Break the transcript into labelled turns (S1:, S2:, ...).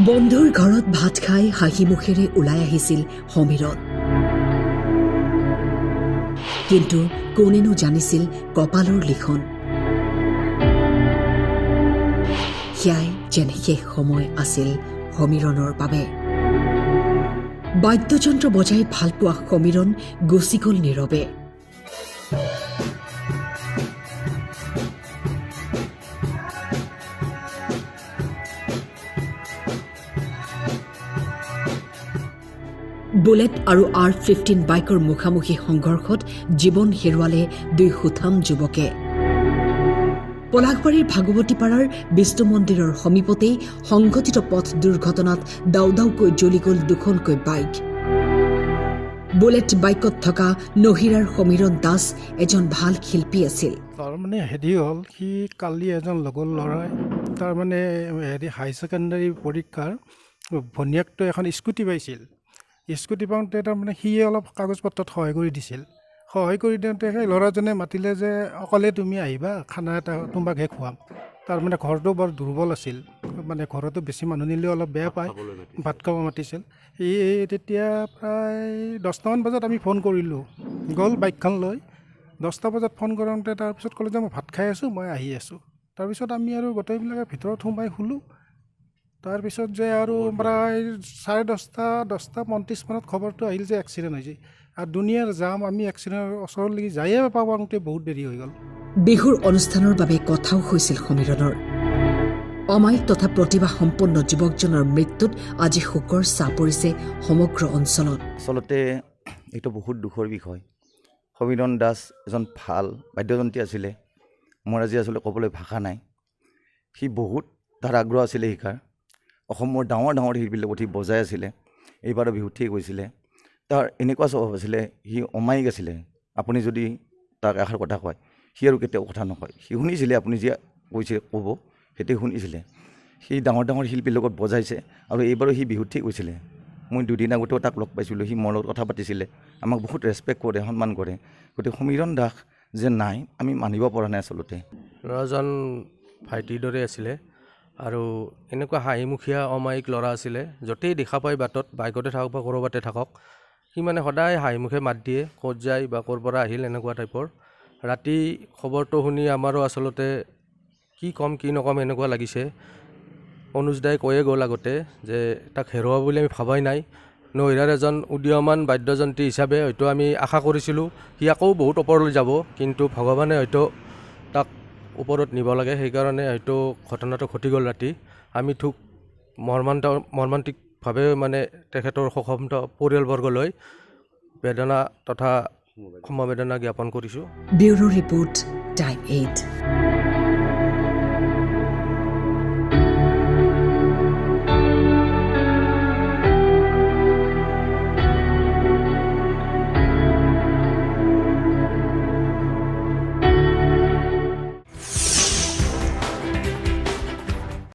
S1: বন্ধুৰ ঘৰত ভাত খাই হাঁহি মুখেৰে ওলাই আহিছিল সমীৰণ। কিন্তু কোনেনো জানিছিল কপালৰ লিখন। সেয়াই যেন শেষ সময় আছিল সমীৰণৰ বাবে। বাদ্যযন্ত্ৰ বজাই ভাল পোৱা সমীৰণ গুচি গ'ল নীৰৱে। বুলেট আৰু R15 বাইকৰ মুখামুখি সংঘৰ্ষত জীৱন হেৰুৱালে দুই সুঠাম যুৱকে। পলাশবাৰীৰ ভাগৱতীপাৰাৰ বিষ্ণু মন্দিৰৰ সমীপতেই সংঘটিত পথ দুৰ্ঘটনাত দাউদাউকৈ জ্বলি গ'ল দুখনকৈ বাইক। বুলেট বাইকত থকা নহিৰাৰ সমীৰণ দাস এজন ভাল শিল্পী আছিল।
S2: তাৰমানে হেৰি হ'ল, সি কালি এজন লগৰ ল'ৰাই তাৰমানে হাই ছেকেণ্ডাৰী পৰীক্ষাৰ ভনীয়েকটো এখন স্কুটি পাইছিল। স্কুটি পাওঁতে তাৰমানে সিয়ে অলপ কাগজ পত্ৰত সহায় কৰি দিছিল। সহায় কৰি দিওঁতে সেই ল'ৰাজনে মাতিলে যে অকলে তুমি আহিবা, খানা এটা তোমাকহে খুৱাম। তাৰমানে ঘৰটো বৰ দুৰ্বল আছিল, মানে ঘৰতো বেছি মানুহ নিলেও অলপ বেয়া পায়, ভাত খাব মাতিছিল। তেতিয়া প্ৰায় 10টামান বজাত আমি ফোন কৰিলোঁ, গ'ল বাইকখন লৈ। 10টা বজাত ফোন কৰোঁতে তাৰপিছত ক'লে যে মই ভাত খাই আছোঁ, মই আহি আছোঁ। তাৰপিছত আমি আৰু গোটেইবিলাকে ভিতৰত সোমাই শুলোঁ। তাৰপিছত যে আৰু প্ৰায় 10:30 মানত খবৰটো আহিল যে এক্সিডেণ্ট হৈছে। আৰু দুনিয়াৰ যাম, আমি এক্সিডেণ্টৰ ওচৰলৈকে যায়ে পাওঁতে বহুত দেৰি হৈ গ'ল।
S1: বিহুৰ অনুষ্ঠানৰ বাবে কথাও হৈছিল সমীৰণৰ। অমায়িক তথা প্ৰতিভা সম্পন্ন যুৱকজনৰ মৃত্যুত আজি শোকৰ ছাঁ পৰিছে সমগ্ৰ অঞ্চলত।
S3: আচলতে এইটো বহুত দুখৰ বিষয়। সমীৰণ দাস এজন ভাল বাদ্যযন্ত্ৰী আছিলে। মোৰ আজি আচলতে ক'বলৈ ভাষা নাই। সি বহুত তাৰ আগ্ৰহ আছিলে শিকাৰ। অসমৰ ডাঙৰ ডাঙৰ শিল্পীৰ লগত সি বজাই আছিলে। এইবাৰৰ বিহুত ঠিক হৈছিলে। তাৰ এনেকুৱা স্বভাৱ আছিলে, সি অমায়িক আছিলে। আপুনি যদি তাক এষাৰ কথা কয়, সি আৰু কেতিয়াও কথা নকয়। সি শুনিছিলে, আপুনি যি কৈছে ক'ব, সেইটো শুনিছিলে। সি ডাঙৰ ডাঙৰ শিল্পীৰ লগত বজাইছে আৰু এইবাৰো সি বিহুত ঠিক হৈছিলে। মই দুদিন আগতেও তাক লগ পাইছিলোঁ, সি মোৰ লগত কথা পাতিছিলে। আমাক বহুত ৰেচপেক্ট কৰে, সন্মান কৰে। গতিকে সমীৰণ দাস যে নাই, আমি মানিব পৰা নাই আচলতে।
S4: ল'ৰাজন ভাইটিৰ দৰে আছিলে আৰু এনেকুৱা হাঁহিমুখীয়া অমায়িক ল'ৰা আছিলে। য'তেই দেখা পায় বাটত, বাইকতে থাকক বা ক'ৰবাতে থাকক, সি মানে সদায় হাঁহিমুখে মাত দিয়ে, ক'ত যায় বা ক'ৰ পৰা আহিল, এনেকুৱা টাইপৰ। ৰাতি খবৰটো শুনি আমাৰো আচলতে কি ক'ম কি নক'ম এনেকুৱা লাগিছে। অনুজ দাই কৈয়ে গ'ল আগতে যে তাক হেৰুৱা বুলি আমি ভাবাই নাই। নহিৰাৰ এজন উদীয়মান বাদ্যযন্ত্ৰী হিচাপে হয়তো আমি আশা কৰিছিলোঁ সি আকৌ বহুত ওপৰলৈ যাব, কিন্তু ভগৱানে হয়তো তাক ওপৰত নিব লাগে, সেইকাৰণে হয়তো ঘটনাটো ঘটি গ'ল ৰাতি। আমি খুব মৰ্মান্তিকভাৱে মানে তেখেতৰ শোকসন্তপ্ত পৰিয়ালবৰ্গলৈ বেদনা তথা সমবেদনা জ্ঞাপন কৰিছোঁ।
S1: Bureau report, time 8।